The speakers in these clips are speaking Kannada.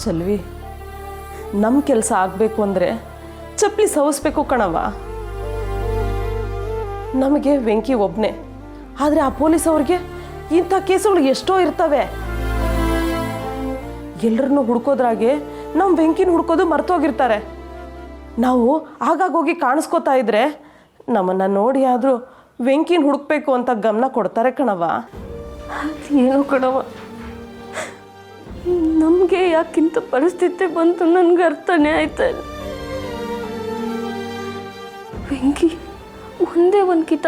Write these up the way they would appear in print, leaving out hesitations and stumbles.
ಚಲ್ವಿ, ನಮ್ಮ ಕೆಲಸ ಆಗಬೇಕು ಅಂದರೆ ಚಪ್ಪಲಿ ಸವಿಸ್ಬೇಕು ಕಣವ. ನಮಗೆ ವೆಂಕಿ ಒಬ್ಬನೇ, ಆದರೆ ಆ ಪೊಲೀಸ್ ಅವ್ರಿಗೆ ಇಂಥ ಕೇಸುಗಳು ಎಷ್ಟೋ ಇರ್ತವೆ. ಎಲ್ಲರನ್ನೂ ಹುಡ್ಕೋದ್ರಾಗೆ ನಮ್ಮ ವೆಂಕಿನ ಹುಡ್ಕೋದು ಮರ್ತೋಗಿರ್ತಾರೆ. ನಾವು ಆಗಾಗೋಗಿ ಕಾಣಿಸ್ಕೋತಾ ಇದ್ರೆ ನಮ್ಮನ್ನು ನೋಡಿ ಆದರೂ ವೆಂಕಿನ ಹುಡುಕ್ಬೇಕು ಅಂತ ಗಮನ ಕೊಡ್ತಾರೆ ಕಣವ. ಏನೋ ಕಣವ, ನಮಗೆ ಯಾಕಿಂತ ಪರಿಸ್ಥಿತಿ ಬಂತು ನನಗೆ ಅರ್ಥನೇ ಆಯ್ತಾ ಇಲ್ಲ. ವೆಂಕಿ ಒಂದೇ ಒಂದು ಕಿತ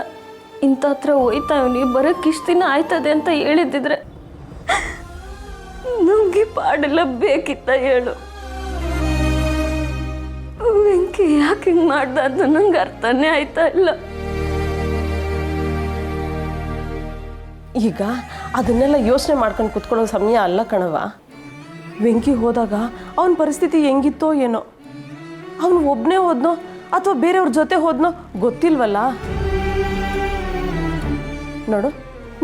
ಇಂಥ ಹತ್ರ ಹೋಯ್ತಾವನಿ, ಬರೋಕ್ಕೆ ಇಷ್ಟು ದಿನ ಆಯ್ತದೆ ಅಂತ ಹೇಳಿದ್ದಿದ್ರೆ ನಮಗೆ ಪಾಡೆಲ್ಲ ಬೇಕಿತ್ತ ಹೇಳು. ವೆಂಕಿ ಯಾಕೆ ಹಿಂಗೆ ಮಾಡ್ದ ಅಂತ ನಂಗೆ ಅರ್ಥನೇ ಆಯ್ತಾ ಇಲ್ಲ. ಈಗ ಅದನ್ನೆಲ್ಲ ಯೋಚನೆ ಮಾಡ್ಕೊಂಡು ಕುತ್ಕೊಳ್ಳೋ ಸಮಯ ಅಲ್ಲ ಕಣವ. ವೆಂಕಿ ಹೋದಾಗ ಅವನ ಪರಿಸ್ಥಿತಿ ಹೆಂಗಿತ್ತೋ ಏನೋ, ಅವನು ಒಬ್ಬನೇ ಹೋದ್ನೋ ಅಥವಾ ಬೇರೆಯವ್ರ ಜೊತೆ ಹೋದ್ನೋ ಗೊತ್ತಿಲ್ವಲ್ಲ. ನೋಡು,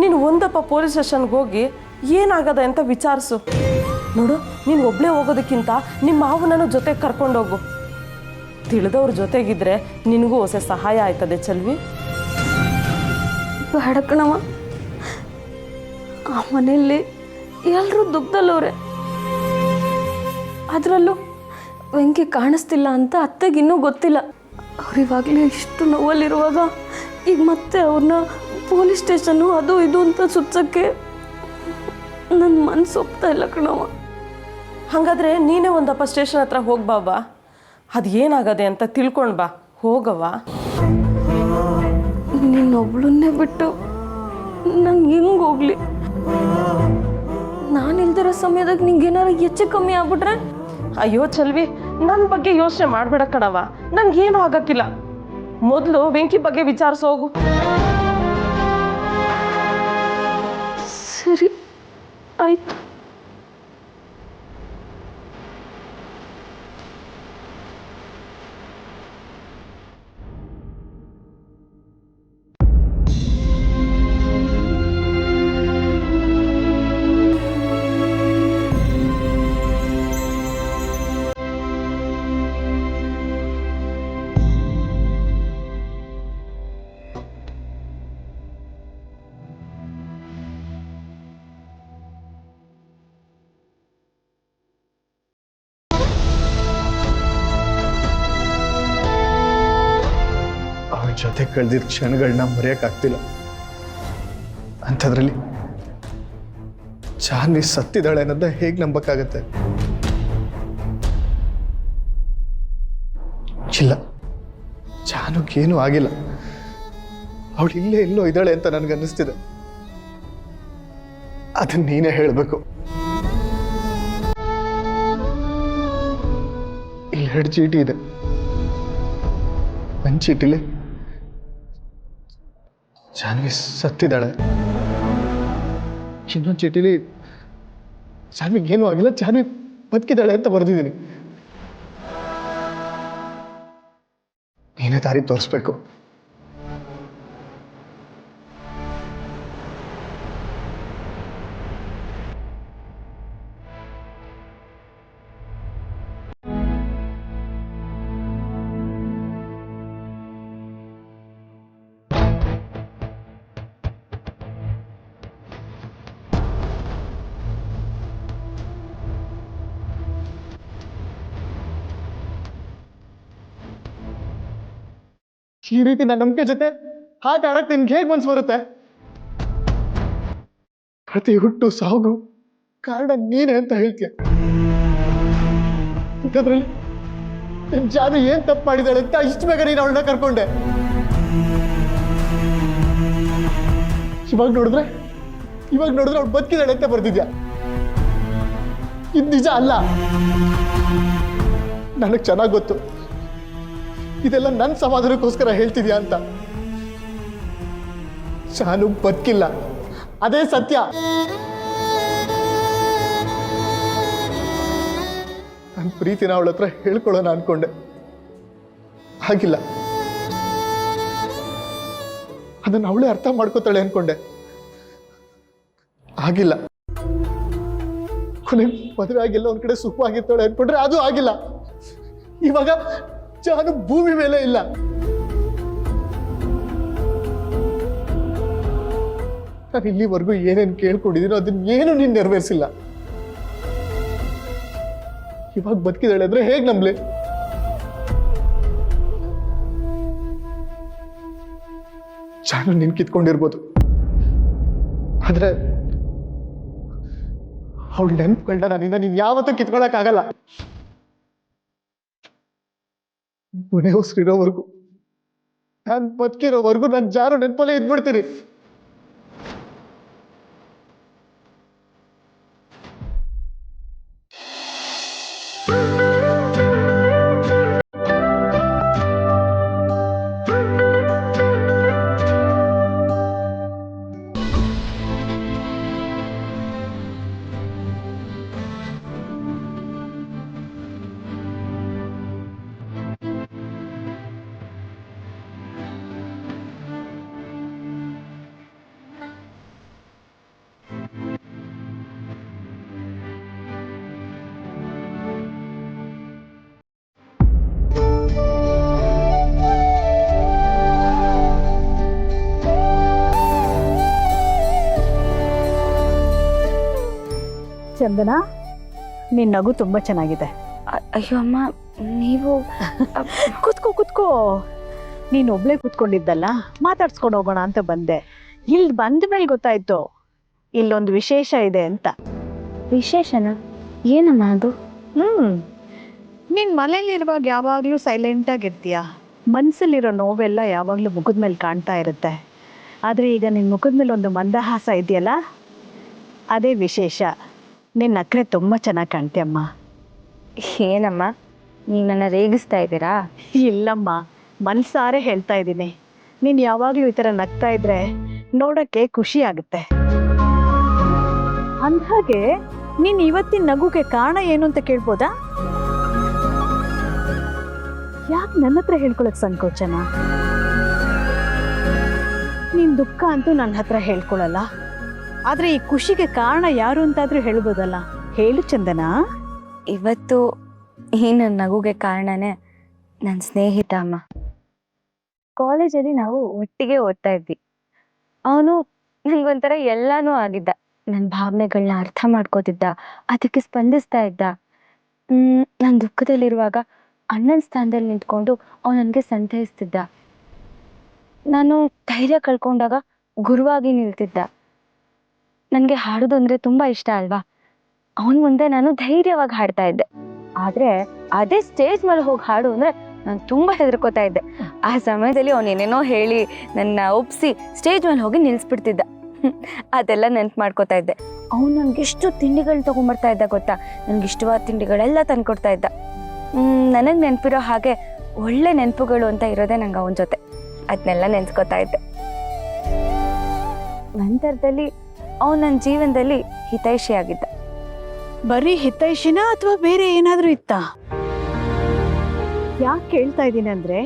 ನೀನು ಒಂದಪ್ಪ ಪೊಲೀಸ್ ಸ್ಟೇಷನ್ಗೆ ಹೋಗಿ ಏನಾಗದೆ ಅಂತ ವಿಚಾರಿಸು. ನೋಡು, ನೀನು ಒಬ್ಬಳೇ ಹೋಗೋದಕ್ಕಿಂತ ನಿಮ್ಮ ಮಾವನನ್ನು ಜೊತೆಗೆ ಕರ್ಕೊಂಡೋಗು. ತಿಳಿದವ್ರ ಜೊತೆಗಿದ್ರೆ ನಿನಗೂ ಹೊಸ ಸಹಾಯ ಆಯ್ತದೆ ಚಲ್ವಿ. ಬೇಡ ಕಣವ, ಆ ಮನೆಯಲ್ಲಿ ಎಲ್ಲರೂ ದುಃಖದಲ್ಲವ್ರೆ. ಅದರಲ್ಲೂ ವೆಂಕಿ ಕಾಣಿಸ್ತಿಲ್ಲ ಅಂತ ಅತ್ತೆಗಿನ್ನೂ ಗೊತ್ತಿಲ್ಲ. ಅವ್ರಿವಾಗಲೇ ಇಷ್ಟು ನೋವಲ್ಲಿರುವಾಗ ಈಗ ಮತ್ತೆ ಅವ್ರನ್ನ ಪೊಲೀಸ್ ಸ್ಟೇಷನ್ನು ಅದು ಇದು ಅಂತ ಸುತ್ತಕ್ಕೆ ನನ್ನ ಮನಸ್ಸು ಒಪ್ತಾ ಇಲ್ಲ ಕಣವ. ಹಾಗಾದರೆ ನೀನೇ ಒಂದಪ್ಪ ಸ್ಟೇಷನ್ ಹತ್ರ ಹೋಗ್ಬಾ. ಅದು ಏನಾಗದೆ ಅಂತ ತಿಳ್ಕೊಂಡು ಬಾ, ಹೋಗವ. ನಿನ್ನೊಬ್ಳನ್ನೇ ಬಿಟ್ಟು ನಂಗೆ ಹೆಂಗೆ ಹೋಗ್ಲಿ? ನಾನಿಲ್ದಿರೋ ಸಮಯದಾಗ ನಿಂಗೇನಾರು ಹೆಚ್ಚು ಕಮ್ಮಿ ಆಗ್ಬಿಟ್ರೆ? ಅಯ್ಯೋ ಚಲ್ವಿ, ನನ್ನ ಬಗ್ಗೆ ಯೋಚನೆ ಮಾಡಬೇಡ ಕಣವ, ನನಗೇನು ಆಗಕ್ಕಿಲ್ಲ. ಮೊದಲು ವೆಂಕಿ ಬಗ್ಗೆ ವಿಚಾರಿಸೋಗು. ಸರಿ ಆಯ್ತು. ಜೊತೆ ಕಳೆದಿದ್ದ ಕ್ಷಣಗಳನ್ನ ಮರೆಯೋಕ್ಕಾಗ್ತಿಲ್ಲ. ಅಂಥದ್ರಲ್ಲಿ ಜಾನ್ವಿ ಸತ್ತಿದ್ದಾಳೆ ಅನ್ನೋದನ್ನ ಹೇಗೆ ನಂಬಕ್ಕಾಗತ್ತೆ? ಇಲ್ಲ, ಜಾನುಗೇನೂ ಆಗಿಲ್ಲ. ಅವಳು ಇಲ್ಲೇ ಎಲ್ಲೋ ಇದ್ದಾಳೆ ಅಂತ ನನಗನ್ನಿಸ್ತಿದೆ. ಅದನ್ನ ನೀನೇ ಹೇಳಬೇಕು. ಇಲ್ಲಿ 2 ಚೀಟಿ ಇದೆ. ಒಂದು ಚೀಟಿಲಿ ಜಾನ್ವಿ ಸತ್ತಿದ್ದಾಳೆ, ಇನ್ನೊಂದು ಚೀಟಿಲಿ ಜಾನ್ವಿಗೇನೂ ಆಗಿಲ್ಲ, ಜಾನ್ವಿ ಬದುಕಿದ್ದಾಳೆ ಅಂತ ಬರೆದಿದ್ದೀನಿ. ನೀನೇ ದಾರಿ ತೋರಿಸ್ಬೇಕು. ಈ ರೀತಿ ನನ್ನ ನಂಬಿಕೆ ಜೊತೆ ಆಟ ಆಡಕ್ಕೆ ನಿನ್ಗೆ ಹೇಗೆ ಮನ್ಸು ಬರುತ್ತೆ? ಪ್ರತಿ ಹುಟ್ಟು ಸಾವು ಕಾರಣ ನೀನೇ ಅಂತ ಹೇಳ್ತೀಯ. ಇಂಥದ್ರಲ್ಲಿ ನಿನ್ ಜಾನು ಏನ್ ತಪ್ಪು ಮಾಡಿದಾಳೆ ಅಂತ ಇಷ್ಟು ಬೇಗ ನೀನು ಅವಳನ್ನ ಕರ್ಕೊಂಡೆ. ಇವಾಗ ನೋಡಿದ್ರೆ ಅವಳು ಬದುಕಿದಾಳೆ ಅಂತ ಬರ್ತಿದ್ಯಾ? ಇದು ನಿಜ ಅಲ್ಲ. ನನಗೆ ಚೆನ್ನಾಗಿ ಗೊತ್ತು ಇದೆಲ್ಲ ನನ್ನ ಸಮಾಧಾನಕ್ಕೋಸ್ಕರ ಹೇಳ್ತಿದ್ಯಾ ಅಂತ. ಜಾನು ಬದುಕಿಲ್ಲ, ಅದೇ ಸತ್ಯ. ನನ್ನ ಪ್ರೀತಿನ ಅವಳ ಹತ್ರ ಹೇಳ್ಕೊಳ್ಳೋಣ ಅನ್ಕೊಂಡೆ, ಆಗಿಲ್ಲ. ಅದನ್ನು ಅವಳೇ ಅರ್ಥ ಮಾಡ್ಕೋತಾಳೆ ಅನ್ಕೊಂಡೆ, ಆಗಿಲ್ಲ. ಕೊನೆಗೆ ಮದುವೆ ಆಗಿಲ್ಲ, ಒಂದ್ ಕಡೆ ಸುಖವಾಗಿರ್ತಾಳೆ ಅನ್ಕೊಂಡ್ರೆ ಅದು ಆಗಿಲ್ಲ. ಇವಾಗ ಜಾನು ಭೂಮಿ ಮೇಲೆ ಇಲ್ಲ. ನಾನು ಇಲ್ಲಿವರೆಗೂ ಏನೇನು ಕೇಳ್ಕೊಂಡಿದ್ದೀನೋ ಅದನ್ನ ಏನು ನೀನು ನೆರವೇರಿಸಿಲ್ಲ. ಇವಾಗ ಬದುಕಿದಾಳೆ ಅಂದ್ರೆ ಹೇಗೆ ನಂಬ್ಲಿ? ಜಾನು ನೀನ್ ಕಿತ್ಕೊಂಡಿರ್ಬೋದು, ಆದ್ರೆ ಅವಳ ನೆನಪುಗಳನ್ನ ನನ್ನಿಂದ ನೀನ್ ಯಾವತ್ತೂ ಕಿತ್ಕೊಳಕ್ ಆಗಲ್ಲ. ಮನೆ ಉಸಿರಿರೋವರೆಗೂ, ನಾನು ಬದುಕಿರೋವರೆಗೂ ನಾನು ಜಾನು ನೆನಪಲ್ಲೇ ಇದ್ಬಿಡ್ತೀನಿ. ಚಂದನ, ನಿನ್ನ ನಗು ತುಂಬ ಚೆನ್ನಾಗಿದೆ. ಅಯ್ಯೋ ಅಮ್ಮ, ನೀವು ಕೂತ್ಕೋ. ನೀನು ಒಬ್ಳೇ ಕೂತ್ಕೊಂಡಿದ್ದಲ್ಲ, ಮಾತಾಡ್ಸ್ಕೊಂಡು ಹೋಗೋಣ ಅಂತ ಬಂದೆ. ಇಲ್ಲಿ ಬಂದ ಮೇಲೆ ಗೊತ್ತಾಯ್ತು ಇಲ್ಲೊಂದು ವಿಶೇಷ ಇದೆ ಅಂತ. ವಿಶೇಷನ? ಏನಮ್ಮ ಅದು? ನಿನ್ನ ಮನೇಲಿರುವಾಗ ಯಾವಾಗಲೂ ಸೈಲೆಂಟಾಗಿರ್ತೀಯ, ಮನಸ್ಸಲ್ಲಿರೋ ನೋವೆಲ್ಲ ಯಾವಾಗಲೂ ಮುಖದ ಮೇಲೆ ಕಾಣ್ತಾ ಇರುತ್ತೆ. ಆದರೆ ಈಗ ನಿನ್ನ ಮುಖದ ಮೇಲೆ ಒಂದು ಮಂದಹಾಸ ಇದೆಯಲ್ಲ, ಅದೇ ವಿಶೇಷ. ನಿನ್ನ ನಕ್ರೆ ತುಂಬ ಚೆನ್ನಾಗಿ ಕಾಣ್ತೀಯಮ್ಮ. ಏನಮ್ಮ, ನೀವು ನನ್ನ ರೇಗಿಸ್ತಾ ಇದ್ದೀರಾ? ಇಲ್ಲಮ್ಮ, ಮನಸಾರೆ ಹೇಳ್ತಾ ಇದ್ದೀನಿ. ನೀನು ಯಾವಾಗಲೂ ಈ ಥರ ನಗ್ತಾ ಇದ್ರೆ ನೋಡೋಕ್ಕೆ ಖುಷಿ ಆಗುತ್ತೆ. ಅಂದ್ಹಾಗೆ ನೀನು ಇವತ್ತಿನ ನಗುಗೆ ಕಾರಣ ಏನು ಅಂತ ಕೇಳ್ಬೋದಾ? ಯಾಕೆ ನನ್ನ ಹತ್ರ ಹೇಳ್ಕೊಳಕ್ ಸಂಕೋಚನ? ನಿನ್ ದುಃಖ ಅಂತೂ ನನ್ನ ಹತ್ರ ಹೇಳ್ಕೊಳಲ್ಲ, ಆದ್ರೆ ಈ ಖುಷಿಗೆ ಕಾರಣ ಯಾರು ಅಂತಾದ್ರೂ ಹೇಳ್ಬೋದಲ್ಲ. ಹೇಳು ಚಂದನ. ಇವತ್ತು ಈ ನನ್ನ ನಗುಗೆ ಕಾರಣನೇ ನನ್ನ ಸ್ನೇಹಿತ ಅಮ್ಮ. ಕಾಲೇಜಲ್ಲಿ ನಾವು ಒಟ್ಟಿಗೆ ಓದ್ತಾ ಇದ್ವಿ. ಅವನು ನನಗೊಂಥರ ಎಲ್ಲಾನು ಆಗಿದ್ದ. ನನ್ನ ಭಾವನೆಗಳನ್ನ ಅರ್ಥ ಮಾಡ್ಕೋತಿದ್ದ, ಅದಕ್ಕೆ ಸ್ಪಂದಿಸ್ತಾ ಇದ್ದ. ನಾನು ದುಃಖದಲ್ಲಿರುವಾಗ ಅಣ್ಣನ ಸ್ಥಾನದಲ್ಲಿ ನಿಂತ್ಕೊಂಡು ಅವನು ನನಗೆ ಸಂತೈಸ್ತಿದ್ದ. ನಾನು ಧೈರ್ಯ ಕಳ್ಕೊಂಡಾಗ ಗುರುವಾಗಿ ನಿಲ್ತಿದ್ದ. ನನಗೆ ಹಾಡೋದು ಅಂದರೆ ತುಂಬ ಇಷ್ಟ ಅಲ್ವಾ? ಅವನ ಮುಂದೆ ನಾನು ಧೈರ್ಯವಾಗಿ ಹಾಡ್ತಾ ಇದ್ದೆ. ಆದರೆ ಅದೇ ಸ್ಟೇಜ್ ಮೇಲೆ ಹೋಗಿ ಹಾಡು ಅಂದರೆ ನಾನು ತುಂಬ ಹೆದರ್ಕೋತಾ ಇದ್ದೆ. ಆ ಸಮಯದಲ್ಲಿ ಅವನೇನೇನೋ ಹೇಳಿ ನನ್ನ ಒಪ್ಪಿಸಿ ಸ್ಟೇಜ್ ಮೇಲೆ ಹೋಗಿ ನಿಲ್ಲಿಸ್ಬಿಡ್ತಿದ್ದ. ಅದೆಲ್ಲ ನೆನ್ಪು ಮಾಡ್ಕೋತಾ ಇದ್ದೆ. ಅವ್ನು ನನಗೆಷ್ಟು ತಿಂಡಿಗಳು ತೊಗೊಂಬರ್ತಾ ಇದ್ದ ಗೊತ್ತಾ? ನನಗೆ ಇಷ್ಟವಾದ ತಿಂಡಿಗಳೆಲ್ಲ ತಂದ್ಕೊಡ್ತಾ ಇದ್ದ. ನನಗೆ ನೆನಪಿರೋ ಹಾಗೆ ಒಳ್ಳೆ ನೆನಪುಗಳು ಅಂತ ಇರೋದೇ ನಂಗೆ ಅವನ ಜೊತೆ. ಅದನ್ನೆಲ್ಲ ನೆನ್ಸ್ಕೊತಾ ಇದ್ದೆ. ನಂತರದಲ್ಲಿ ಅವನು ನನ್ನ ಜೀವನದಲ್ಲಿ ಹಿತೈಷಿ ಆಗಿದ್ದ. ಬರೀ ಹಿತೈಷಿನ ಅಥವಾ ಬೇರೆ ಏನಾದರೂ ಇತ್ತಾ? ಯಾಕೆ ಕೇಳ್ತಾ ಇದ್ದೀನಿ ಅಂದರೆ,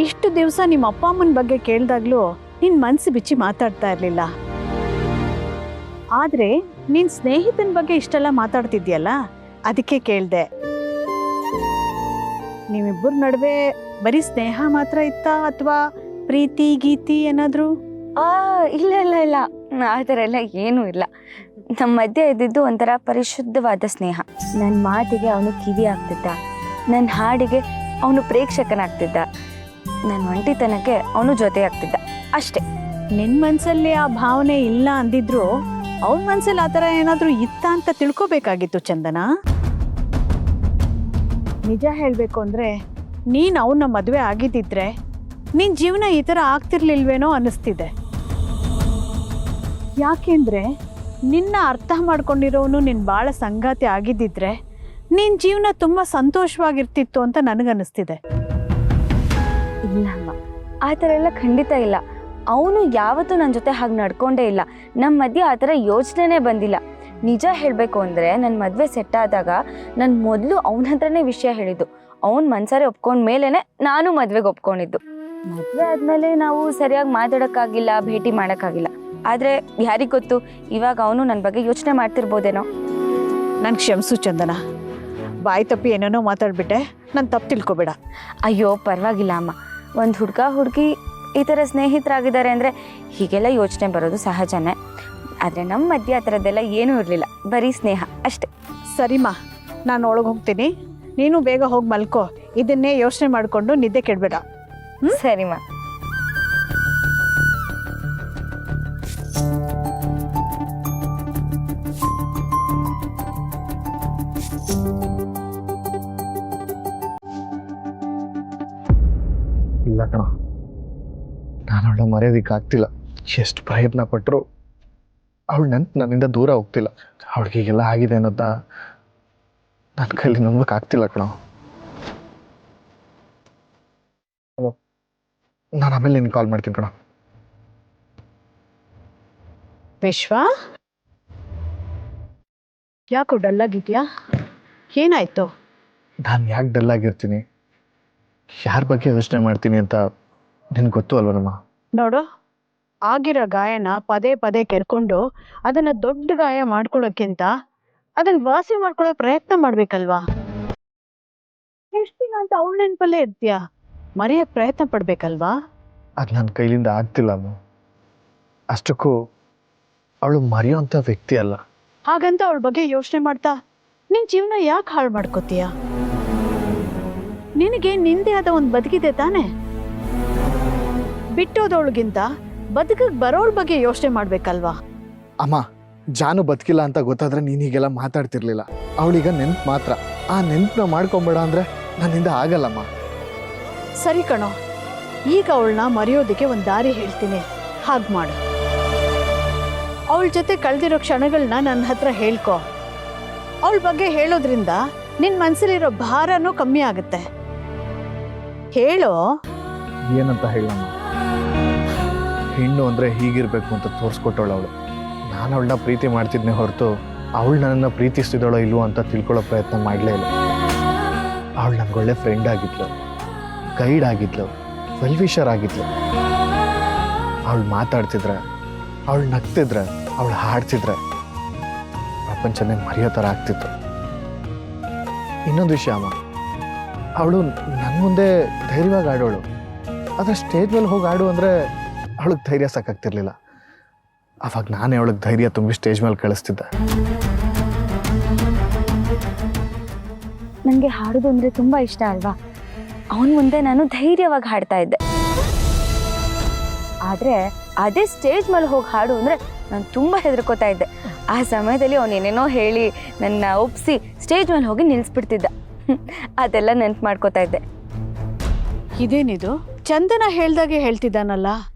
ಇಷ್ಟು ದಿವಸ ನಿಮ್ಮ ಅಪ್ಪ ಅಮ್ಮನ ಬಗ್ಗೆ ಕೇಳಿದಾಗ್ಲೂ ನಿನ್ನ ಮನಸ್ಸು ಬಿಚ್ಚಿ ಮಾತಾಡ್ತಾ ಇರಲಿಲ್ಲ. ಆದರೆ ನಿನ್ನ ಸ್ನೇಹಿತನ ಬಗ್ಗೆ ಇಷ್ಟೆಲ್ಲ ಮಾತಾಡ್ತಿದ್ಯಲ್ಲ, ಅದಕ್ಕೆ ಕೇಳಿದೆ. ನೀವಿಬ್ಬರ ನಡುವೆ ಬರೀ ಸ್ನೇಹ ಮಾತ್ರ ಇತ್ತಾ ಅಥವಾ ಪ್ರೀತಿ ಗೀತಿ ಏನಾದರೂ? ಇಲ್ಲ ಇಲ್ಲ ಇಲ್ಲ, ಆ ಥರ ಎಲ್ಲ ಏನೂ ಇಲ್ಲ. ನಮ್ಮ ಮಧ್ಯೆ ಇದ್ದಿದ್ದು ಒಂಥರ ಪರಿಶುದ್ಧವಾದ ಸ್ನೇಹ. ನನ್ನ ಮಾತಿಗೆ ಅವನು ಕಿವಿ ಆಗ್ತಿದ್ದ, ನನ್ನ ಹಾಡಿಗೆ ಅವನು ಪ್ರೇಕ್ಷಕನಾಗ್ತಿದ್ದ, ನನ್ನ ಒಂಟಿತನಕ್ಕೆ ಅವನು ಜೊತೆ ಆಗ್ತಿದ್ದ, ಅಷ್ಟೇ. ನಿನ್ನ ಮನಸ್ಸಲ್ಲಿ ಆ ಭಾವನೆ ಇಲ್ಲ ಅಂದಿದ್ರು ಅವನ ಮನಸ್ಸಲ್ಲಿ ಆ ಥರ ಏನಾದರೂ ಇತ್ತ ಅಂತ ತಿಳ್ಕೊಬೇಕಾಗಿತ್ತು ಚಂದನ. ನಿಜ ಹೇಳಬೇಕು ಅಂದರೆ, ನೀನು ಅವನ ಮದುವೆ ಆಗಿದ್ದಿದ್ರೆ ನಿನ್ನ ಜೀವನ ಈ ಥರ ಆಗ್ತಿರ್ಲಿಲ್ವೇನೋ ಅನ್ನಿಸ್ತಿದೆ. ಯಾಕೆಂದರೆ ನಿನ್ನ ಅರ್ಥ ಮಾಡ್ಕೊಂಡಿರೋನು ನಿನ್ನ ಭಾಳ ಸಂಗಾತಿ ಆಗಿದ್ದಿದ್ರೆ ನಿನ್ನ ಜೀವನ ತುಂಬ ಸಂತೋಷವಾಗಿರ್ತಿತ್ತು ಅಂತ ನನಗನ್ನಿಸ್ತಿದೆ. ಇಲ್ಲ ಅಮ್ಮ, ಆ ಥರ ಎಲ್ಲ ಖಂಡಿತ ಇಲ್ಲ. ಅವನು ಯಾವತ್ತೂ ನನ್ನ ಜೊತೆ ಹಾಗೆ ನಡ್ಕೊಂಡೇ ಇಲ್ಲ. ನಮ್ಮ ಮಧ್ಯೆ ಆ ಥರ ಯೋಚನೆನೇ ಬಂದಿಲ್ಲ. ನಿಜ ಹೇಳಬೇಕು ಅಂದರೆ, ನನ್ನ ಮದುವೆ ಸೆಟ್ ಆದಾಗ ನಾನು ಮೊದಲು ಅವನ ಹತ್ರನೇ ವಿಷಯ ಹೇಳಿದ್ದು. ಅವನ ಮನ್ಸಾರೆ ಒಪ್ಕೊಂಡ ಮೇಲೇ ನಾನು ಮದುವೆಗೆ ಒಪ್ಕೊಂಡಿದ್ದು. ಮದುವೆ ಆದಮೇಲೆ ನಾವು ಸರಿಯಾಗಿ ಮಾತಾಡೋಕ್ಕಾಗಿಲ್ಲ, ಭೇಟಿ ಮಾಡೋಕ್ಕಾಗಿಲ್ಲ. ಆದರೆ ಯಾರಿಗೆ ಗೊತ್ತು, ಇವಾಗ ಅವನು ನನ್ನ ಬಗ್ಗೆ ಯೋಚನೆ ಮಾಡ್ತಿರ್ಬೋದೇನೋ. ನಾನು ಕ್ಷಮಿಸು ಚಂದನ. ಬಾಯಿ ತಪ್ಪಿ ಏನೇನೋ ಮಾತಾಡ್ಬಿಟ್ಟೆ, ನಾನು ತಪ್ಪು ತಿಳ್ಕೊಬೇಡ. ಅಯ್ಯೋ ಪರವಾಗಿಲ್ಲ ಅಮ್ಮ. ಒಂದು ಹುಡುಗಿ ಈ ಥರ ಸ್ನೇಹಿತರಾಗಿದ್ದಾರೆ ಅಂದರೆ ಹೀಗೆಲ್ಲ ಯೋಚನೆ ಬರೋದು ಸಹಜನೇ. ಆದರೆ ನಮ್ಮ ಮಧ್ಯೆ ಆ ಥರದ್ದೆಲ್ಲ ಏನೂ ಇರಲಿಲ್ಲ, ಬರೀ ಸ್ನೇಹ ಅಷ್ಟೇ. ಸರಿಮಾ, ನಾನು ಒಳಗೆ ಹೋಗ್ತೀನಿ, ನೀನು ಬೇಗ ಹೋಗಿ ಮಲ್ಕೋ. ಇದನ್ನೇ ಯೋಚನೆ ಮಾಡಿಕೊಂಡು ನಿದ್ದೆ ಕೆಡಬೇಡ. ಸರಿಮ್ಮ. ಇಲ್ಲ ಕಣ, ನಾನು ಅವಳ ಮರೆಯೋದಕ್ಕಾಗ್ತಿಲ್ಲ. ಎಷ್ಟು ಪ್ರಯತ್ನ ಪಟ್ಟರು ಅವಳು ನನ್ನಿಂದ ದೂರ ಹೋಗ್ತಿಲ್ಲ. ಅವಳಿಗೆ ಹೀಗೆಲ್ಲ ಆಗಿದೆ ಅನ್ನೋದ ನನ್ನ ಕೈಲಿ ನಂಬಕ್ಕಾಗ್ತಿಲ್ಲ ಕಣ. ನಾನು ಆಮೇಲೆ ನಿನ್ಗೆ ಕಾಲ್ ಮಾಡ್ತೀನಿ ಕಣ. ವಿಶ್ವ, ಯಾಕೋ ಡಲ್ಲಾಗಿದ್ಯಾ? ಏನಾಯ್ತು? ನಾನು ಯಾಕೆ ಡಲ್ ಆಗಿರ್ತೀನಿ, ಯಾರ ಬಗ್ಗೆ ಯೋಚನೆ ಮಾಡ್ತೀನಿ ಅಂತ ನಿನ್ಗೆ ಗೊತ್ತು ಅಲ್ವನಮ್ಮ? ನೋಡು, ಆಗಿರೋ ಗಾಯನ ಪದೇ ಪದೇ ಕೆರ್ಕೊಂಡು ಅದನ್ನ ದೊಡ್ಡ ಗಾಯ ಮಾಡ್ಕೊಳ್ಳೋಕ್ಕಿಂತ ಅದನ್ನ ವಾಸಿ ಮಾಡ್ಕೊಳ್ಳೋ ಪ್ರಯತ್ನ ಮಾಡ್ಬೇಕಲ್ವಾ? ಎಷ್ಟು ದಿನ ಅಂತ ಅವಳ ನೆನಪಲ್ಲೇ ಇರ್ತೀಯ? ಮರೆಯಕ್ ಪ್ರಯತ್ನ ಪಡ್ಬೇಕಲ್ವಾ? ಅದು ನನ್ನ ಕೈಲಿಂದ ಆಗ್ತಿಲ್ಲ ಅಮ್ಮ. ಅಷ್ಟಕ್ಕೂ ಅವಳು ಮರೆಯೋಂಥ ವ್ಯಕ್ತಿ ಅಲ್ಲ. ಹಾಗಂತ ಅವಳ ಬಗ್ಗೆ ಯೋಚನೆ ಮಾಡ್ತಾ ನಿನ್ ಜೀವನ ಯಾಕೆ ಹಾಳು ಮಾಡ್ಕೋತೀಯ? ನಿನಗೆ ನಿಂದೆ ಆದ ಒಂದು ಬದುಕಿದೆ ತಾನೆ. ಬಿಟ್ಟೋದವಳಿಗಿಂತ ಬದುಕಕ್ಕೆ ಬರೋಳ ಬಗ್ಗೆ ಯೋಚನೆ ಮಾಡ್ಬೇಕಲ್ವಾ? ಅಮ್ಮ, ಜಾನು ಬದುಕಿಲ್ಲ ಅಂತ ಗೊತ್ತಾದ್ರೆ ನೀನು ಹೀಗೆಲ್ಲ ಮಾತಾಡ್ತಿರ್ಲಿಲ್ಲ. ಅವಳೀಗ ನೆನ್ಪು ಮಾತ್ರ. ಆ ನೆನ್ಪನ್ನ ಮಾಡ್ಕೊಂಬೇಡ ಅಂದ್ರೆ ನನ್ನಿಂದ ಆಗಲ್ಲಮ್ಮ. ಸರಿ ಕಣೋ, ಈಗ ಅವಳನ್ನ ಮರೆಯೋದಕ್ಕೆ ಒಂದು ದಾರಿ ಹೇಳ್ತೀನಿ, ಹಾಗೆ ಮಾಡು. ಅವಳ ಜೊತೆ ಕಳೆದಿರೋ ಕ್ಷಣಗಳನ್ನ ನನ್ನ ಹತ್ರ ಹೇಳ್ಕೊ. ಅವಳ ಬಗ್ಗೆ ಹೇಳೋದ್ರಿಂದ ನಿನ್ನ ಮನಸ್ಸಲ್ಲಿರೋ ಭಾರನೂ ಕಮ್ಮಿ ಆಗುತ್ತೆ. ಹೇಳೋ. ಏನಂತ ಹೇಳಮ್ಮ? ಹೆಣ್ಣು ಅಂದರೆ ಹೀಗಿರ್ಬೇಕು ಅಂತ ತೋರಿಸ್ಕೊಟ್ಟವಳು ಅವಳು. ನಾನು ಅವಳನ್ನ ಪ್ರೀತಿ ಮಾಡ್ತಿದ್ನೇ ಹೊರತು ಅವಳು ನನ್ನನ್ನು ಪ್ರೀತಿಸ್ತಿದ್ದಾಳೋ ಇಲ್ವೋ ಅಂತ ತಿಳ್ಕೊಳ್ಳೋ ಪ್ರಯತ್ನ ಮಾಡಲೇ ಇಲ್ಲ. ಅವಳು ನನಗೊಳ್ಳೆ ಫ್ರೆಂಡ್ ಆಗಿದ್ಲು, ಗೈಡ್ ಆಗಿದ್ಲು, ವೆಲ್ ವಿಷರ್ ಆಗಿದ್ಲು. ಅವಳು ಮಾತಾಡ್ತಿದ್ರೆ, ಅವಳು ನಗ್ತಿದ್ರೆ, ಅವಳು ಹಾಡ್ತಿದ್ರೆ ಪ್ರಪಂಚನೇ ಮರೆಯೋ ಥರ ಆಗ್ತಿತ್ತು. ಇನ್ನೊಂದು ವಿಷಯ ಅಮ್ಮ, ಅವಳು ನನ್ನ ಮುಂದೆ ಧೈರ್ಯವಾಗಿ ಆಡೋಳು. ಆದರೆ ಸ್ಟೇಜ್ ಮೇಲೆ ಹೋಗಿ ಆಡು ಅಂದರೆ ಅವಳಿಗೆ ಧೈರ್ಯ ಸಾಕಾಗ್ತಿರ್ಲಿಲ್ಲ. ಅವಾಗ ನಾನೇ ಅವಳಿಗೆ ಧೈರ್ಯ ತುಂಬಿ ಸ್ಟೇಜ್ ಮೇಲೆ ಕಳಿಸ್ತಿದ್ದೆ. ನನಗೆ ಹಾಡೋದು ಅಂದರೆ ತುಂಬ ಇಷ್ಟ ಅಲ್ವಾ? ಅವನ ಮುಂದೆ ನಾನು ಧೈರ್ಯವಾಗಿ ಹಾಡ್ತಾ ಇದ್ದೆ. ಆದರೆ ಅದೇ ಸ್ಟೇಜ್ ಮೇಲೆ ಹೋಗಿ ಹಾಡು ಅಂದರೆ ನಾನು ತುಂಬ ಹೆದರ್ಕೋತಾ ಇದ್ದೆ. ಆ ಸಮಯದಲ್ಲಿ ಅವನೇನೇನೋ ಹೇಳಿ ನನ್ನ ಒಪ್ಪಿಸಿ ಸ್ಟೇಜ್ ಮೇಲೆ ಹೋಗಿ ನಿಲ್ಲಿಸ್ಬಿಡ್ತಿದ್ದ. ಅದೆಲ್ಲ ನೆನ್ಪು ಮಾಡ್ಕೋತಾ ಇದ್ದೆ. ಇದೇನಿದು? ಚಂದನ ಹೇಳ್ದಾಗೆ ಹೇಳ್ತಿದ್ದಾನಲ್ಲ,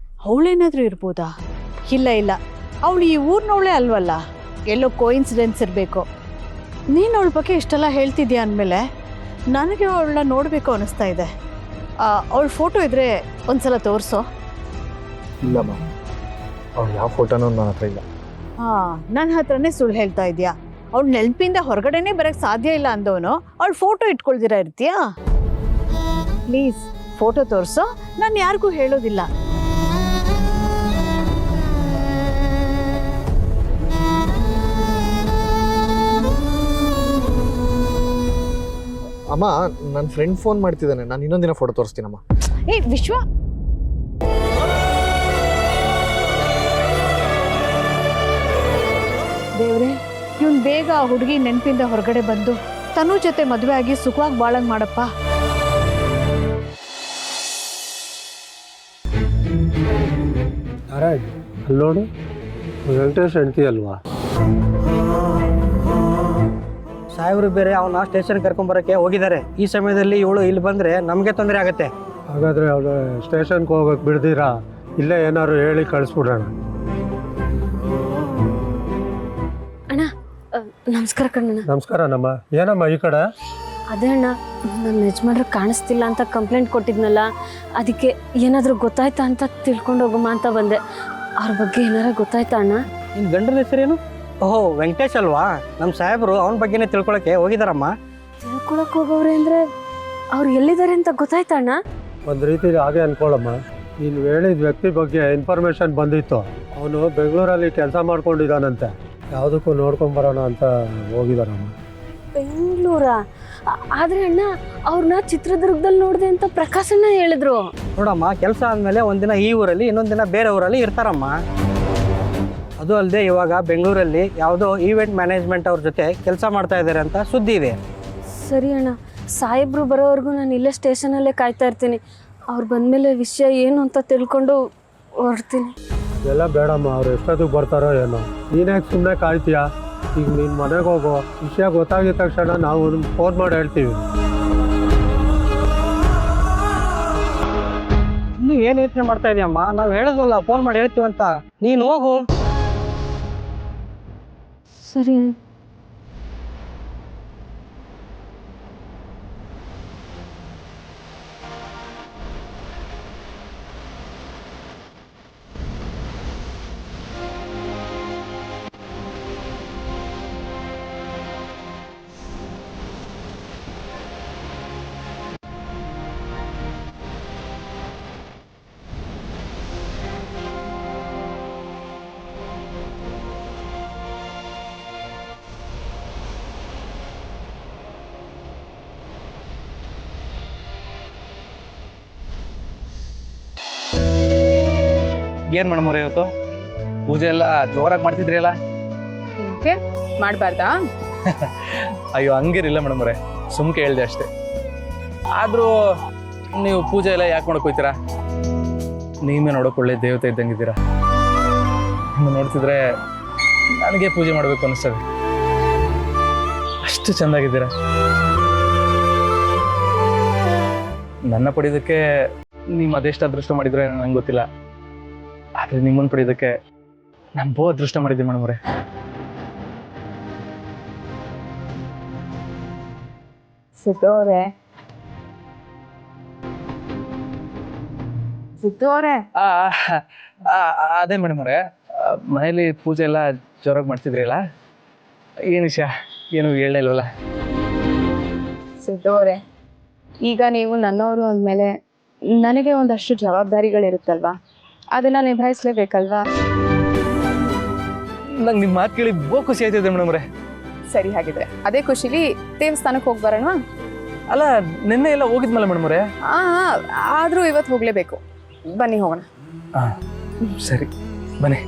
ಅವಳೇನಾದ್ರೂ ಇರ್ಬೋದಾ? ಇಲ್ಲ ಇಲ್ಲ, ಅವಳು ಈ ಊರ್ನವಳೇ ಅಲ್ವಲ್ಲ, ಎಲ್ಲೋ ಕೋಇನ್ಸಿಡೆನ್ಸ್ ಇರಬೇಕು. ನೀನು ಅವಳ ಬಗ್ಗೆ ಇಷ್ಟೆಲ್ಲ ಹೇಳ್ತಿದ್ಯಾ ಅಂದಮೇಲೆ ನನಗೆ ಅವಳನ್ನ ನೋಡಬೇಕು ಅನ್ನಿಸ್ತಾ ಇದೆ. ಅವಳ ಫೋಟೋ ಇದ್ರೆ ಒಂದ್ಸಲ ತೋರಿಸೋ. ಇಲ್ಲಮ್ಮ, ಅವಳು ಯಾವ ಫೋಟೋನೂ ನನ್ನ ಹತ್ರ ಇಲ್ಲ. ನನ್ನ ಹತ್ರನೇ ಸುಳ್ಳು ಹೇಳ್ತಾ ಇದೆಯಾ? ಅವಳ ನೆನಪಿಂದ ಹೊರಗಡೆನೇ ಬರೋಕ್ಕೆ ಸಾಧ್ಯ ಇಲ್ಲ ಅಂದವನು ಅವಳ ಫೋಟೋ ಇಟ್ಕೊಳ್ದಿರಾ ಇರ್ತೀಯಾ? ಪ್ಲೀಸ್ ಫೋಟೋ ತೋರಿಸೋ, ನಾನು ಯಾರಿಗೂ ಹೇಳೋದಿಲ್ಲ. ಅಮ್ಮ, ನನ್ನ ಫ್ರೆಂಡ್ ಫೋನ್ ಮಾಡ್ತಿದ್ದಾನೆ, ನಾನು ಇನ್ನೊಂದಿನ ಫೋಟೋ ತೋರಿಸ್ತೀನಮ್ಮ. ಏ ವಿಶ್ವ, ದೇವ್ರೆ, ಇವನ್ ಬೇಗ ಆ ಹುಡುಗಿ ನೆನಪಿಂದ ಹೊರಗಡೆ ಬಂದು ತನು ಜೊತೆ ಮದುವೆ ಆಗಿ ಸುಖವಾಗಿ ಬಾಳಂಗ್ ಮಾಡಪ್ಪ. ನಾರಾಯಣ್, ಅಲ್ಲಿ ನೋಡು, ವೆಂಕಟೇಶ್ ಹೆಂಡ್ತಿ ಅಲ್ವಾ? ಸಾಹೇಬ್ರು ಬೇರೆ ಅವನ್ನ ಸ್ಟೇಷನ್ ಕರ್ಕೊಂಬರಕ್ಕೆ ಹೋಗಿದ್ದಾರೆ. ಈ ಸಮಯದಲ್ಲಿ ಇವಳು ಇಲ್ಲಿ ಬಂದರೆ ನಮಗೆ ತೊಂದರೆ ಆಗುತ್ತೆ. ಹಾಗಾದರೆ ಅವಳು ಸ್ಟೇಷನ್ಗೆ ಹೋಗಕ್ಕೆ ಬಿಡ್ದಿರಾ ಇಲ್ಲೇ ಏನಾದ್ರು ಹೇಳಿ ಕಳಿಸ್ಬಿಡೋಣ. ಅಣ್ಣ ನಮಸ್ಕಾರ ಕಣ್ಣಣ್ಣ. ನಮಸ್ಕಾರ ನಮ್ಮ. ಏನಮ್ಮ ಈ ಕಡೆ? ಅದೇ ಅಣ್ಣ, ನನ್ನ ಯಜಮಾನ್ರಿಗೆ ಕಾಣಿಸ್ತಿಲ್ಲ ಅಂತ ಕಂಪ್ಲೇಂಟ್ ಕೊಟ್ಟಿದ್ನಲ್ಲ, ಅದಕ್ಕೆ ಏನಾದರೂ ಗೊತ್ತಾಯ್ತಾ ಅಂತ ತಿಳ್ಕೊಂಡು ಹೋಗಮ್ಮ ಅಂತ ಬಂದೆ. ಅವ್ರ ಬಗ್ಗೆ ಏನಾರ ಗೊತ್ತಾಯ್ತಾ ಅಣ್ಣ? ನಿನ್ನ ಗಂಡನ ಹೆಸರೇನು? ಓಹೋ, ವೆಂಕಟೇಶ್ ಅಲ್ವಾ? ನಮ್ಮ ಸಾಹೇಬರು ಅವನ ಬಗ್ಗೆನೇ ತಿಳ್ಕೊಳಕ್ಕೆ ಹೋಗಿದಾರಮ್ಮ. ತಿಳ್ಕೊಳಕ್ಕೆ ಹೋಗೋವ್ರೆ ಅಂದರೆ ಅವ್ರು ಎಲ್ಲಿದ್ದಾರೆ ಅಂತ ಗೊತ್ತಾಯ್ತಾ ಅಣ್ಣ? ಒಂದು ರೀತಿಲಿ ಹಾಗೆ ಅನ್ಕೊಳ್ಳಮ್ಮ. ನೀನು ಹೇಳಿದ ವ್ಯಕ್ತಿ ಬಗ್ಗೆ ಇನ್ಫಾರ್ಮೇಶನ್ ಬಂದಿತ್ತು. ಅವನು ಬೆಂಗಳೂರಲ್ಲಿ ಕೆಲಸ ಮಾಡ್ಕೊಂಡಿದ್ದಾನಂತೆ. ಯಾವುದಕ್ಕೂ ನೋಡ್ಕೊಂಬರೋಣ ಅಂತ ಹೋಗಿದಾರಮ್ಮ. ಬೆಂಗಳೂರಾ? ಆದರೆ ಅಣ್ಣ ಅವ್ರನ್ನ ಚಿತ್ರದುರ್ಗದಲ್ಲಿ ನೋಡಿದೆ ಅಂತ ಪ್ರಕಾಶಣ್ಣ ಹೇಳಿದ್ರು. ನೋಡಮ್ಮ, ಕೆಲಸ ಆದಮೇಲೆ ಒಂದಿನ ಈ ಊರಲ್ಲಿ ಇನ್ನೊಂದು ದಿನ ಬೇರೆ ಊರಲ್ಲಿ ಇರ್ತಾರಮ್ಮ. ಅದು ಅಲ್ಲದೆ ಇವಾಗ ಬೆಂಗಳೂರಲ್ಲಿ ಯಾವುದೋ ಈವೆಂಟ್ ಮ್ಯಾನೇಜ್ಮೆಂಟ್ ಅವ್ರ ಜೊತೆ ಕೆಲಸ ಮಾಡ್ತಾ ಇದ್ದಾರೆ ಅಂತ ಸುದ್ದಿ ಇದೆ. ಸರಿ ಅಣ್ಣ, ಸಾಹೇಬ್ರು ಬರೋವರೆಗೂ ನಾನು ಇಲ್ಲೇ ಸ್ಟೇಷನಲ್ಲೇ ಕಾಯ್ತಾ ಇರ್ತೀನಿ. ಅವ್ರು ಬಂದಮೇಲೆ ವಿಷಯ ಏನು ಅಂತ ತಿಳ್ಕೊಂಡು ಹೊರಡ್ತೀನಿ. ಎಲ್ಲ ಬೇಡಮ್ಮ, ಅವ್ರು ಎಷ್ಟೊತ್ತಿಗೆ ಬರ್ತಾರೋ ಏನೋ. ನೀನ್ಯಾಕೆ ಸುಮ್ಮನೆ ಕಾಯ್ತೀಯಾ? ಈಗ ನೀನು ಮನೆಗೆ ಹೋಗೋ. ವಿಷಯ ಗೊತ್ತಾಗಿದ ತಕ್ಷಣ ನಾವು ಫೋನ್ ಮಾಡಿ ಹೇಳ್ತೀವಿ. ಇನ್ನು ಏನು ಯೋಚನೆ ಮಾಡ್ತಾ ಇದೆಯಮ್ಮ? ನಾವು ಹೇಳೋದಲ್ಲ, ಫೋನ್ ಮಾಡಿ ಹೇಳ್ತೀವಿ ಅಂತ. ನೀನು ಹೋಗು. ಸರಿ. ಏನು ಮೇಡಮ್ ಅವರೇ, ಇವತ್ತು ಪೂಜೆ ಎಲ್ಲ ಜೋರಾಗಿ ಮಾಡ್ತಿದ್ರಿ ಅಲ್ಲ? ಮಾಡಬಾರ್ದಾ? ಅಯ್ಯೋ ಹಂಗೇನಿಲ್ಲ ಮೇಡಮ್ ಅವರೇ, ಸುಮ್ಕೆ ಹೇಳ್ದೆ ಅಷ್ಟೇ. ಆದರೂ ನೀವು ಪೂಜೆ ಎಲ್ಲ ಯಾಕೆ ಮಾಡಕ್ಕೆ ಹೋಗ್ತೀರಾ? ನೀವೇ ನೋಡೋಕೆ ಒಳ್ಳೆ ದೇವತೆ ಇದ್ದಂಗಿದ್ದೀರಾ. ನೀವು ನೋಡ್ತಿದ್ರೆ ನನಗೆ ಪೂಜೆ ಮಾಡಬೇಕು ಅನಿಸ್ತದೆ. ಅಷ್ಟು ಚೆಂದಾಗಿದ್ದೀರಾ. ನನ್ನ ಪಡೆಯೋದಕ್ಕೆ ನೀವು ಅದೆಷ್ಟು ಅದೃಷ್ಟ ಮಾಡಿದ್ರೆ ನಂಗೆ ಗೊತ್ತಿಲ್ಲ. ಆದರೆ ನಿಮ್ಮನ್ನು ಪಡೆಯೋದಕ್ಕೆ ನಾನು ಬಹು ಅದೃಷ್ಟ ಮಾಡಿದ್ದೀನಿ ಮೇಡಮ್ ಅವರೇ. ಸಿದ್ದು ಅವರೇ, ಅದೇ ಮೇಡಮ್ ಅವರೇ, ಮನೇಲಿ ಪೂಜೆ ಎಲ್ಲ ಜೋರಾಗಿ ಮಾಡ್ತಿದ್ರಿ ಅಲ್ಲ, ಏನು ವಿಷಯ? ಏನು ಹೇಳಲೇ ಇಲ್ವಲ್ಲ? ಸಿದ್ದು ಅವರೇ, ಈಗ ನೀವು ನನ್ನವರು ಅಂದಮೇಲೆ ನನಗೆ ಒಂದಷ್ಟು ಜವಾಬ್ದಾರಿಗಳಿರುತ್ತಲ್ವಾ, ಅದನ್ನ ನಿಭಾಯಿಸ್ಲೇಬೇಕಲ್ವಾ? ನಂಗೆ ನಿಮ್ಮ ಮಾತು ಕೇಳಿ ಬಹು ಖುಷಿ ಆಯ್ತಿದೆ ಮೇಡಮ್ ಅವರೇ. ಸರಿ, ಹಾಗಿದ್ರೆ ಅದೇ ಖುಷಿಲಿ ದೇವಸ್ಥಾನಕ್ಕೆ ಹೋಗಿ ಬರೋಣ. ಅಲ್ಲ, ನಿನ್ನೆ ಎಲ್ಲ ಹೋಗಿದ್ಮಲ್ಲ ಮೇಡಮ್ ಅವರೇ. ಆದರೂ ಇವತ್ತು ಹೋಗಲೇಬೇಕು. ಬನ್ನಿ ಹೋಗೋಣ. ಸರಿ ಬನ್ನಿ.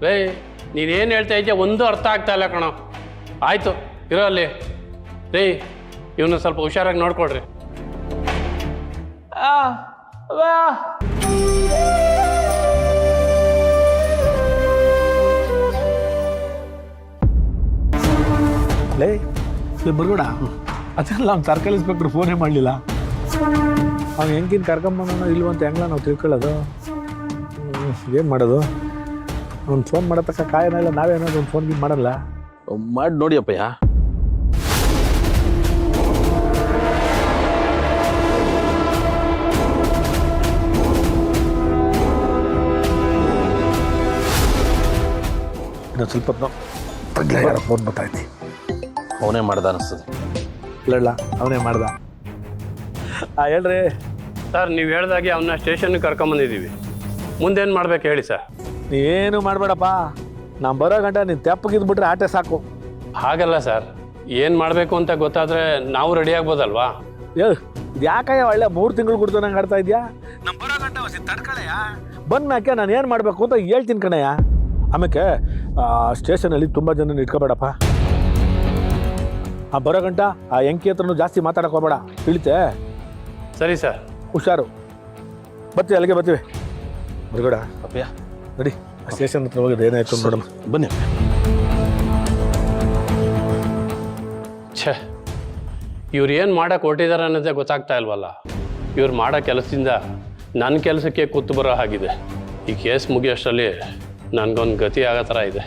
ರೇ, ನೀನೇನು ಹೇಳ್ತಾ ಇದೆಯಾ ಒಂದು ಅರ್ಥ ಆಗ್ತಾ ಇಲ್ಲ ಕಣೋ. ಆಯಿತು, ಇರೋ ಅಲ್ಲಿ. ರೇ, ಇವನು ಸ್ವಲ್ಪ ಹುಷಾರಾಗಿ ನೋಡ್ಕೊಡ್ರಿ. ಲೇ ಬರ್ಬೇಡ. ಅದೆಲ್ಲ ಅವ್ನು ಸರ್ಕಲ್ ಇನ್ಸ್ಪೆಕ್ಟ್ರ್ ಫೋನೇ ಮಾಡಲಿಲ್ಲ. ಅವ್ನು ಹೆಂಗಿನ ಕರ್ಕೊಂಬಂದ ಇಲ್ವ ಅಂತ ಹೆಂಗಲ್ಲ ನಾವು ತಿಳ್ಕೊಳ್ಳೋದು? ಏನು ಮಾಡೋದು? ಅವ್ನು ಫೋನ್ ಮಾಡೋ ತಕ್ಕ ಕಾಯನ ಇಲ್ಲ, ನಾವೇನಾದ್ರು ಒಂದು ಫೋನ್ ಗಿನ್ ಮಾಡಲ್ಲ. ಮಾಡಿ ನೋಡಿಯಪ್ಪಯ್ಯ. ಇನ್ನೊಂದು ಸ್ವಲ್ಪ ಫೋನ್ ಬರ್ತಾಯ್ತಿ. ಅವನೇ ಮಾಡ್ದ ಅನಿಸ್ತದೆ. ಇಲ್ಲ, ಅವನೇ ಮಾಡ್ದ. ಹೇಳ್ರಿ ಸರ್, ನೀವು ಹೇಳ್ದಾಗೆ ಅವನ್ನ ಸ್ಟೇಷನ್ಗೆ ಕರ್ಕೊಂಬಂದಿದ್ದೀವಿ. ಮುಂದೇನು ಮಾಡ್ಬೇಕು ಹೇಳಿ ಸರ್. ನೀವೇನು ಮಾಡಬೇಡಪ್ಪ. ನಾನು ಬರೋ ಗಂಟೆ ನೀನು ತೆಪ್ಪಗಿದ್ಬಿಟ್ರೆ ಆಟೆ ಸಾಕು. ಹಾಗಲ್ಲ ಸರ್, ಏನು ಮಾಡಬೇಕು ಅಂತ ಗೊತ್ತಾದರೆ ನಾವು ರೆಡಿ ಆಗ್ಬೋದಲ್ವಾ? ಇದು ಯಾಕಯ್ಯ ಒಳ್ಳೆ 3 ತಿಂಗಳು ಕೊಡ್ತು ನಂಗೆ ಆಡ್ತಾ ಇದೆಯಾ? ನಮ್ಮ ಬರೋ ಗಂಟೆ ಹೊಸಿ ತಡ್ಕಳಯ್ಯ. ಬಂದ್ಮ್ಯಾಕೆ ನಾನು ಏನು ಮಾಡಬೇಕು ಅಂತ ಹೇಳ್ತೀನಿ ಕಣಯ್ಯ. ಆಮೇಲೆ ಸ್ಟೇಷನಲ್ಲಿ ತುಂಬ ಜನ ಇಟ್ಕೋಬೇಡಪ್ಪ. ಬರೋ ಗಂಟ ಆ ಎಂಕಿ ಹತ್ರನೂ ಜಾಸ್ತಿ ಮಾತಾಡಕ್ಕೆ ಹೋಗ್ಬೇಡ, ತಿಳಿತೆ? ಸರಿ ಸರ್. ಹುಷಾರು. ಬರ್ತೀವಿ, ಅಲ್ಲಿಗೆ ಬರ್ತೀವಿ. ಬರ್ಬೇಡ ಅಪ್ಪಯ್ಯ, ನಡಿ ಸ್ಟೇಷನ್ ಹತ್ರ ಹೋಗಿದ್ದು ಏನಾಯ್ತು ನೋಡಮ್ಮ. ಬನ್ನಿ. ಛೇ, ಇವ್ರು ಏನು ಮಾಡಕ್ಕೆ ಹೊರಟಿದ್ದಾರೆ ಅನ್ನೋದೇ ಗೊತ್ತಾಗ್ತಾ ಇಲ್ವಲ್ಲ. ಇವ್ರು ಮಾಡೋ ಕೆಲಸದಿಂದ ನನ್ನ ಕೆಲಸಕ್ಕೆ ಕೂತು ಬರೋ ಹಾಗಿದೆ. ಈ ಕೇಸ್ ಮುಗಿಯೋಷ್ಟರಲ್ಲಿ ನನಗೊಂದು ಗತಿ ಆಗೋ ಥರ ಇದೆ.